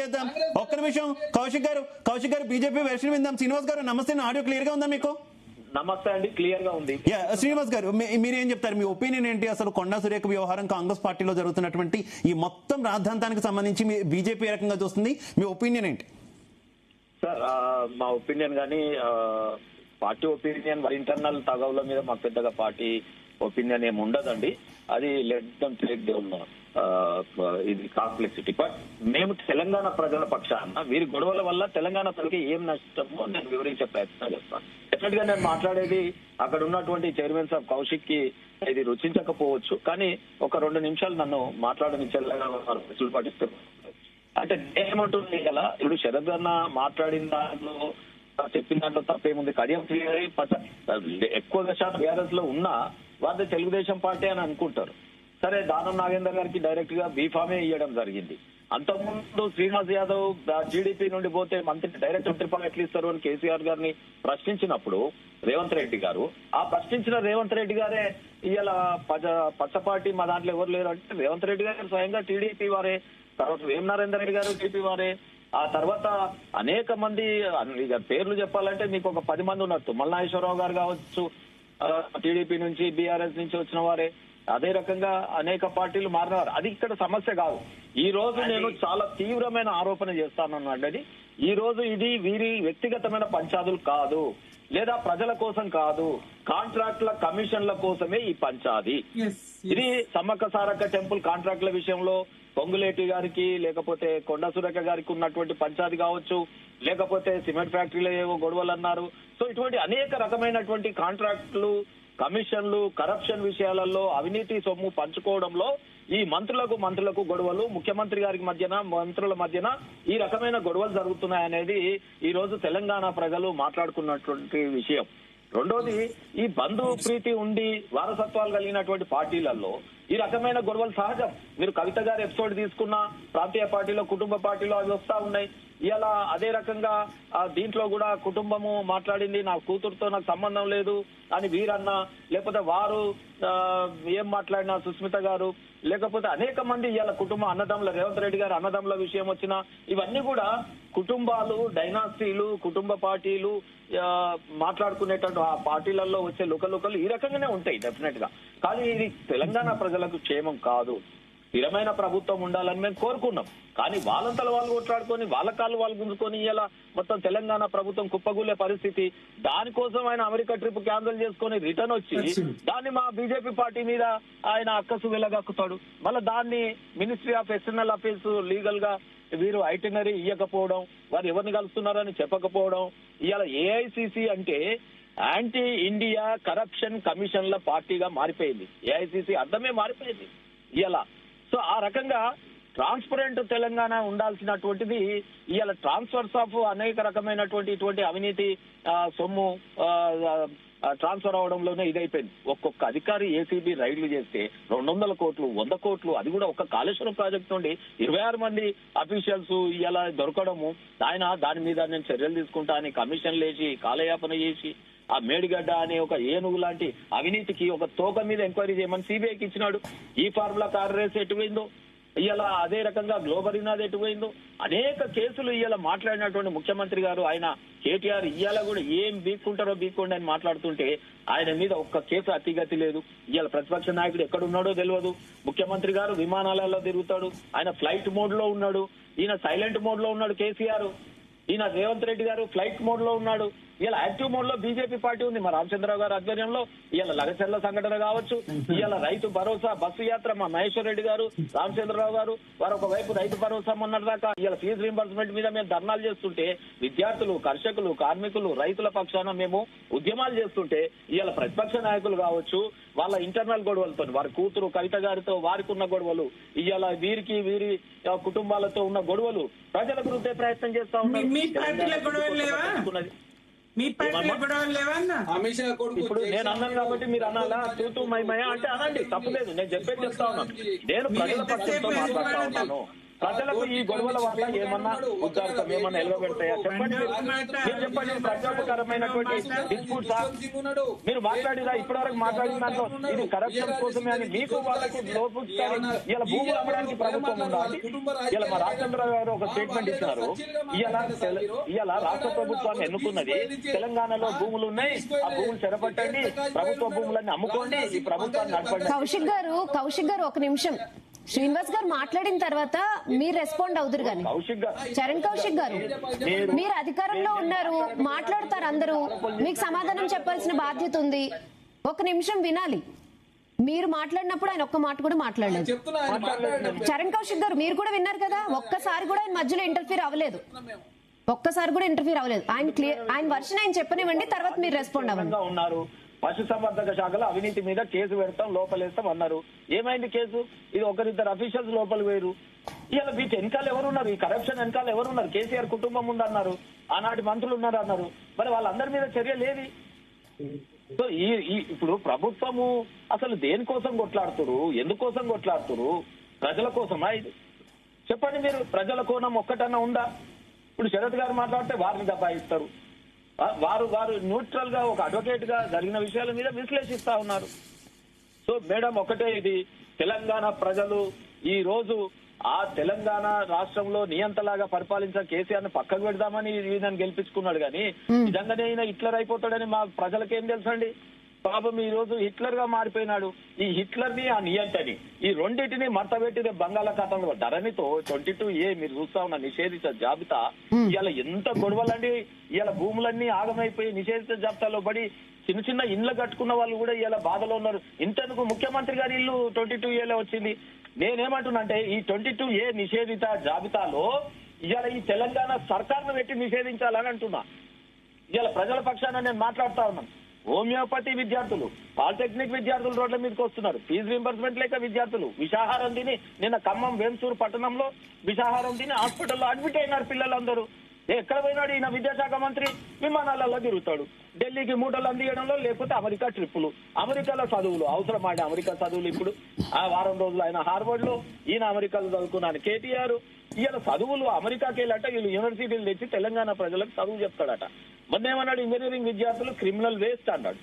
చేద్దాం. ఒక్క నిమిషం కౌశిక్ గారు బీజేపీ వెర్షన్ విందాం. శ్రీనివాస్ గారు నమస్తే, నా ఆడియో క్లియర్ గా ఉందా మీకు? నమస్తే అండి, క్లియర్ గా ఉంది. శ్రీనివాస్ గారు మీరేం చెప్తారు? మీ ఒపీనియన్ ఏంటి? అసలు కొండా సురేఖ వ్యవహారం, కాంగ్రెస్ పార్టీలో జరుగుతున్నటువంటి ఈ మొత్తం రాద్ధాంతానికి సంబంధించి బీజేపీ ఏ రకంగా చూస్తుంది? మీ ఒపీనియన్ ఏంటి? సార్, మా ఒపీనియన్ కానీ పార్టీ ఒపీనియన్ ఇంటర్నల్ తగవుల మీద మాకు పెద్దగా పార్టీ ఒపీనియన్ ఏమి ఉండదండి. అది లెట్ దెమ్ టేక్ దేర్ ఇది కాంప్లెక్సిటీ. బట్ మేము తెలంగాణ ప్రజల పక్షాన వీరి గొడవల వల్ల తెలంగాణ ప్రజలకి ఏం నష్టమో నేను వివరించే ప్రయత్నం చేస్తాను. డెఫినెట్ గా నేను మాట్లాడేది అక్కడ ఉన్నటువంటి చైర్మన్ సాబ్ కౌశిక్ కి ఇది రుచించకపోవచ్చు, కానీ ఒక 2 నిమిషాలు నన్ను మాట్లాడనిచ్చేలాగా పాటిస్తే అంటే ఏమంటుంది కదా. ఇప్పుడు శరద్ అన్న మాట్లాడిన దాంట్లో చెప్పిన దాంట్లో తప్పేముంది? కడియం క్లియర్ ఎక్కువ శాతం టీఆర్ఎస్ లో ఉన్నా వాళ్ళు తెలుగుదేశం పార్టీ అని అనుకుంటారు. సరే, దానం నాగేందర్ గారికి డైరెక్ట్ గా బీఫామే ఇవ్వడం జరిగింది. అంతకుముందు శ్రీనివాస్ యాదవ్ జీడీపీ నుండి పోతే మంత్రి డైరెక్ట్ మంత్రి పదవి ఎట్లా ఇస్తారు అని కేసీఆర్ గారిని ప్రశ్నించినప్పుడు రేవంత్ రెడ్డి గారు, ఆ ప్రశ్నించిన రేవంత్ రెడ్డి గారే ఇవాళ పచ్చ పార్టీ మా దాంట్లో ఎవరు లేరు అంటే రేవంత్ రెడ్డి గారు స్వయంగా టీడీపీ వారే, తర్వాత వేం నరేందర్ రెడ్డి గారు టీడీపీ వారే, ఆ తర్వాత అనేక మంది పేర్లు చెప్పాలంటే మీకు ఒక 10 మంది ఉన్నారు. తుమ్మల నాగేశ్వరరావు గారు కావచ్చు, టీడీపీ నుంచి బీఆర్ఎస్ నుంచి వచ్చిన వారే. అదే రకంగా అనేక పార్టీలు మారినవారు. అది ఇక్కడ సమస్య కాదు. ఈ రోజు నేను చాలా తీవ్రమైన ఆరోపణ చేస్తానన్నది, ఈ రోజు ఇది వీరి వ్యక్తిగతమైన పంచాదులు కాదు, లేదా ప్రజల కోసం కాదు, కాంట్రాక్ట్ల కమిషన్ల కోసమే ఈ పంచాది. ఇది సమ్మక్క సారక్క టెంపుల్ కాంట్రాక్ట్ల విషయంలో పొంగులేటి గారికి లేకపోతే కొండా సురేఖ గారికి ఉన్నటువంటి పంచాది కావచ్చు, లేకపోతే సిమెంట్ ఫ్యాక్టరీలో ఏవో గొడవలు అన్నారు. సో ఇటువంటి అనేక రకమైనటువంటి కాంట్రాక్టులు, కమిషన్లు, కరప్షన్ విషయాలలో అవినీతి సొమ్ము పంచుకోవడంలో ఈ మంత్రులకు గొడవలు, ముఖ్యమంత్రి గారికి మధ్యన, మంత్రుల మధ్యన ఈ రకమైన గొడవలు జరుగుతున్నాయనేది ఈ రోజు తెలంగాణ ప్రజలు మాట్లాడుకున్నటువంటి విషయం. రెండోది, ఈ బంధు ప్రీతి ఉండి వారసత్వాలు కలిగినటువంటి పార్టీలలో ఈ రకమైన గొడవలు సహజం. మీరు కవిత గారి ఎపిసోడ్ తీసుకున్నా, ప్రాంతీయ పార్టీలో, కుటుంబ పార్టీలో అవి వస్తా ఉన్నాయి. ఇలా అదే రకంగా దీంట్లో కూడా కుటుంబము మాట్లాడింది, నా కూతురుతో నాకు సంబంధం లేదు అని వీరన్నా, లేకపోతే వారు ఏం మాట్లాడినా సుస్మిత గారు, లేకపోతే అనేక మంది ఇవాళ కుటుంబ అన్నదమ్ముల, రేవంత్ రెడ్డి గారు అన్నదమ్ముల విషయం వచ్చినా, ఇవన్నీ కూడా కుటుంబాలు, డైనాసిటీలు, కుటుంబ పార్టీలు మాట్లాడుకునేటట్టు ఆ పార్టీలలో వచ్చే లుకలుకలు ఈ రకంగానే ఉంటాయి డెఫినెట్ గా. కానీ ఇది తెలంగాణ ప్రజలకు క్షేమం కాదు. స్థిరమైన ప్రభుత్వం ఉండాలని మేము కోరుకున్నాం, కానీ వాళ్ళంతలో వాళ్ళు కొట్లాడుకొని వాళ్ళ కాళ్ళు వాళ్ళు గుంజుకొని ఇలా మొత్తం తెలంగాణ ప్రభుత్వం కుప్పగూలే పరిస్థితి. దానికోసం ఆయన అమెరికా ట్రిప్ క్యాన్సిల్ చేసుకొని రిటర్న్ వచ్చి దాన్ని మా బీజేపీ పార్టీ మీద ఆయన అక్కసు వెలగక్కుతాడు. మళ్ళీ దాన్ని ministry of external affairs legal గా వీరు ఐటినరీ ఇవ్వకపోవడం, వారు ఎవరిని కలుస్తున్నారని చెప్పకపోవడం. ఇవాళ ఏఐసిసి అంటే యాంటీ ఇండియా కరప్షన్ కమిషన్ల పార్టీగా మారిపోయింది. ఏఐసిసి అర్థమే మారిపోయింది ఇలా. సో ఆ రకంగా ట్రాన్స్పరెంట్ తెలంగాణ ఉండాల్సినటువంటిది ఇవాళ ట్రాన్స్ఫర్స్ ఆఫ్ అనేక రకమైనటువంటి ఇటువంటి అవినీతి సొమ్ము ట్రాన్స్ఫర్ అవడంలోనే ఇదైపోయింది. ఒక్కొక్క అధికారి ఏసీబీ రైడ్లు చేస్తే 200 కోట్లు, 100 కోట్లు, అది కూడా ఒక్క కాళేశ్వరం ప్రాజెక్ట్ నుండి 26 మంది అఫీషియల్స్ ఇలా దొరకడము. ఆయన దాని మీద నేను చర్యలు తీసుకుంటా అని కమిషన్లు వేసి కాలయాపన చేసి ఆ మేడిగడ్డ అనే ఒక ఏనుగు లాంటి అవినీతికి ఒక తోక మీద ఎంక్వైరీ చేయమని సిబిఐకి ఇచ్చినాడు. ఈ ఫార్ములా కార్ రేస్ ఎటుపోయిందో, ఇవాళ అదే రకంగా గ్లోబల్ ఇనాది ఎటుపోయిందో, అనేక కేసులు ఇవాళ మాట్లాడినటువంటి ముఖ్యమంత్రి గారు, ఆయన కేటీఆర్ ఇవాళ కూడా ఏం బీక్కుంటారో బీక్కోండి అని మాట్లాడుతుంటే ఆయన మీద ఒక్క కేసు అతిగతి లేదు. ఇవాళ ప్రతిపక్ష నాయకుడు ఎక్కడున్నాడో తెలియదు. ముఖ్యమంత్రి గారు విమానాలలో తిరుగుతాడు, ఆయన ఫ్లైట్ మోడ్ లో ఉన్నాడు, ఈయన సైలెంట్ మోడ్ లో ఉన్నాడు కేసీఆర్, ఈయన రేవంత్ రెడ్డి గారు ఫ్లైట్ మోడ్ లో ఉన్నాడు. ఇలా యాక్టివ్ మోడ్ లో బీజేపీ పార్టీ ఉంది. మా రామచంద్రరావు గారు ఆధ్వర్యంలో ఇవాళ లగచర్ల సంఘటన కావచ్చు, ఇవాళ రైతు భరోసా బస్సు యాత్ర మా మహేశ్వర్ రెడ్డి గారు, రామచంద్రరావు గారు వారు ఒకవైపు రైతు భరోసా మొన్నటిదాకా ఇవాళ ఫీజు రీంబర్స్మెంట్ మీద మేము ధర్నాలు చేస్తుంటే, విద్యార్థులు, కర్షకులు, కార్మికులు, రైతుల పక్షాన మేము ఉద్యమాలు చేస్తుంటే ఇవాళ ప్రతిపక్ష నాయకులు కావచ్చు వాళ్ళ ఇంటర్నల్ గొడవలతో, వారి కూతురు కవిత గారితో వారికి ఉన్న గొడవలు, ఇవాళ వీరి కుటుంబాలతో ఉన్న గొడవలు ప్రజలకు రుద్దే ప్రయత్నం చేస్తా ఉన్నారు. ఇప్పుడు నేను అన్నాను కాబట్టి మీరు అనాలా తూతూ మైమయ అంటే అనండి, తప్పులేదు. నేను చెప్పేది చెప్తా ఉన్నాను. నేను ప్రజల పక్షంతో మాట్లాడుతా ఉన్నాను. ప్రజలకు ఈ గొడవల వల్ల ఏమన్నా ఉద్దార్థం ఏమన్నా ఎలగబెడతాయా చెప్పండి. మీరు చెప్పండి, ప్రజాపకరమైనటువంటి డిస్ప్యూట్సా? మీరు మాట్లాడిరా ఇప్పటివరకు మాట్లాడిన దాంట్లో ఇది కరప్షన్ కోసమే అని మీకు వాళ్ళకు లోపుస్తారు. ఇలా భూములు అమ్మడానికి ప్రభుత్వం ఉండాలి. ఇలా మా రాజేంద్ర గారు ఒక స్టేట్మెంట్ ఇచ్చినారు. ఇలా రాష్ట్ర ప్రభుత్వాన్ని ఎన్నుకున్నది తెలంగాణలో భూములు ఉన్నాయి, ఆ భూములు చెరపట్టండి, ప్రభుత్వ భూములన్నీ అమ్ముకోండి, ఈ ప్రభుత్వాన్ని నడపండి. కౌశిక్ గారు ఒక నిమిషం, శ్రీనివాస్ గారు మాట్లాడిన తర్వాత మీరు రెస్పాండ్ అవుతారు కానీ చరణ్ కౌశిక్ గారు మీరు అధికారంలో ఉన్నారు, మాట్లాడతారు అందరూ, మీకు సమాధానం చెప్పాల్సిన బాధ్యత ఉంది. ఒక నిమిషం వినాలి. మీరు మాట్లాడినప్పుడు ఆయన ఒక్క మాట కూడా మాట్లాడలేదు. చరణ్ కౌశిక్ గారు మీరు కూడా విన్నారు కదా, ఒక్కసారి కూడా ఆయన మధ్యలో ఇంటర్ఫీర్ అవ్వలేదు. ఆయన వర్షన్ ఆయన చెప్పనివ్వండి, తర్వాత మీరు రెస్పాండ్ అవ్వండి. ఉన్నారు పశుసంవర్ధక శాఖలో అవినీతి మీద కేసు పెడతాం, లోపలేస్తాం అన్నారు. ఏమైంది కేసు? ఇది ఒకరిద్దరు అఫీషియల్స్ లోపల వేరు. ఇలా వీటి వెనకాల ఎవరున్నారు? ఈ కరప్షన్ వెనకాల ఎవరున్నారు? కేసీఆర్ కుటుంబం ఉందన్నారు, ఆనాటి మంత్రులు ఉన్నారు అన్నారు. మరి వాళ్ళందరి మీద చర్య లేదు. సో ఇప్పుడు ప్రభుత్వము అసలు దేనికోసం కొట్లాడుతురు? ఎందుకోసం కొట్లాడుతురు? ప్రజల కోసమా ఇది? చెప్పండి మీరు. ప్రజల కోణం ఒక్కటన్నా ఉందా? ఇప్పుడు శరత్ గారు మాట్లాడితే వారిని దబాయిస్తారు. వారు న్యూట్రల్ గా ఒక అడ్వకేట్ గా జరిగిన విషయాల మీద విశ్లేషిస్తా ఉన్నారు. సో మేడం ఒకటే, ఇది తెలంగాణ ప్రజలు ఈ రోజు ఆ తెలంగాణ రాష్ట్రంలో నియంతలాగా పరిపాలించిన కేసీఆర్ ని పక్కకు పెడదామని ఈయనను గెలిపించుకున్నాడు కానీ నిజంగానే ఈయన హిట్లర్ అయిపోతాడని మా ప్రజలకేం తెలుసండి? పాపం ఈ రోజు హిట్లర్ గా మారిపోయినాడు. ఈ హిట్లర్ ని ఆ నియంతని ఈ రెండింటిని మడతపెట్టిన బంగాళాఖాతంలో ధరణితో 22A మీరు చూస్తా ఉన్న నిషేధిత జాబితా ఇవాళ ఎంత గొడవలండి. ఇవాళ భూములన్నీ ఆగమైపోయి నిషేధిత జాబితాలో పడి చిన్న చిన్న ఇండ్లు కట్టుకున్న వాళ్ళు కూడా ఇవాళ బాధలో ఉన్నారు. ఇంతకు ముఖ్యమంత్రి గారి ఇల్లు 22Aలో వచ్చింది. నేనేమంటున్నానంటే ఈ 22A నిషేధిత జాబితాలో ఇవాళ ఈ తెలంగాణ సర్కార్ను పెట్టి నిషేధించాలని అంటున్నా. ఇవాళ ప్రజల పక్షాన నేను మాట్లాడుతా ఉన్నాను. హోమియోపతి విద్యార్థులు, పాలిటెక్నిక్ విద్యార్థులు రోడ్ల మీదకి వస్తున్నారు. ఫీజు రింబర్స్మెంట్ లేక విద్యార్థులు విషాహారం తిని నిన్న ఖమ్మం వేంసూరు పట్టణంలో విషాహారం తిని హాస్పిటల్లో అడ్మిట్ అయినారు పిల్లలందరూ. ఎక్కడ పోయినాడు ఈయన విద్యాశాఖ మంత్రి? విమానాలలో తిరుగుతాడు. ఢిల్లీకి మూటలు అందియడంలో, లేకపోతే అమెరికా ట్రిప్పులు, అమెరికాలో చదువులు. అవసరమాడే అమెరికా చదువులు ఇప్పుడు ఆ వారం రోజులు ఆయన హార్వర్డ్ లో, ఈయన అమెరికాలో చదువుకున్నాను కేటీఆర్. ఈయన చదువులు అమెరికాకి వెళ్ళట వీళ్ళు యూనివర్సిటీలు తెచ్చి తెలంగాణ ప్రజలకు చదువు చెప్తాడట. మొన్నేమన్నాడు? ఇంజనీరింగ్ విద్యార్థులు క్రిమినల్ వేస్ట్ అన్నాడు.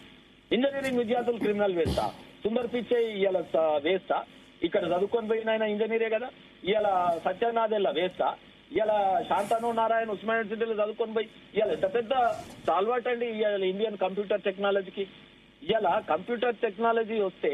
ఇంజనీరింగ్ విద్యార్థులు క్రిమినల్ వేస్టా? సుందర్ పిచ్చే ఇవాళ వేస్టా? ఇక్కడ చదువుకొని పోయిన ఆయన ఇంజనీరే కదా. ఇవాళ సత్యనాథెల్లా వేస్టా? ఇలా శాంతను నారాయణ ఉస్మానియా యూనివర్సిటీలో చదువుకొని పోయి ఇవాళ ఎంత పెద్ద సాల్వర్ట్ అండి ఇవాళ ఇండియన్ కంప్యూటర్ టెక్నాలజీకి. ఇవాళ కంప్యూటర్ టెక్నాలజీ వస్తే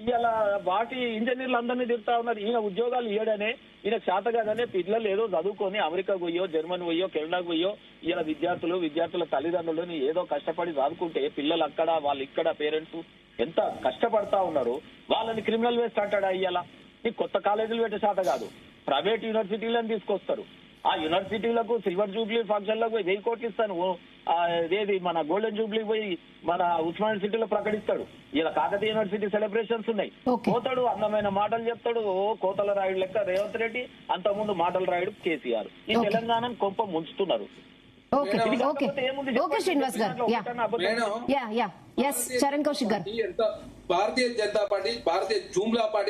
ఇవాళ వాటి ఇంజనీర్లు అందరినీ తిరుగుతా ఉన్నారు. ఈయన ఉద్యోగాలు ఇవ్వడనే, ఈయన శాత కాదనే పిల్లలు ఏదో చదువుకొని అమెరికా పోయో, జర్మనీ పోయో, కెనడాకు పోయో ఇలా విద్యార్థుల తల్లిదండ్రులని ఏదో కష్టపడి చదువుకుంటే పిల్లలు అక్కడ, వాళ్ళు ఇక్కడ, పేరెంట్స్ ఎంత కష్టపడతా ఉన్నారు. వాళ్ళని క్రిమినల్ వేస్ట్ అంటాడా? ఇవాళ ఈ కొత్త కాలేజీలు పెట్టే శాత కాదు, ప్రైవేట్ యూనివర్సిటీలను తీసుకొస్తారు. ఆ యూనివర్సిటీలకు సిల్వర్ జూబ్లీ ఫంక్షన్లకు పోయి 1000 కోట్లు ఇస్తాను, అదేది మన గోల్డెన్ జూబ్లీ పోయి మన ఉస్మానియా యూనివర్సిటీలో ప్రకటిస్తాడు. ఇలా కాకతీయ యూనివర్సిటీ సెలబ్రేషన్స్ ఉన్నాయి. పోతాడు, అందమైన మాటలు చెప్తాడు. కోతల రాయుడు లెక్క రేవంత్ రెడ్డి, అంతకుముందు మాటల రాయుడు కేసీఆర్. ఈ తెలంగాణను కొంప ముంచుతున్నారు. శ్రీనివాస్ గారు, చరణ్ కౌశిక్ గారు, భారతీయ జనతా పార్టీ, భారతీయ జూమ్లా పార్టీ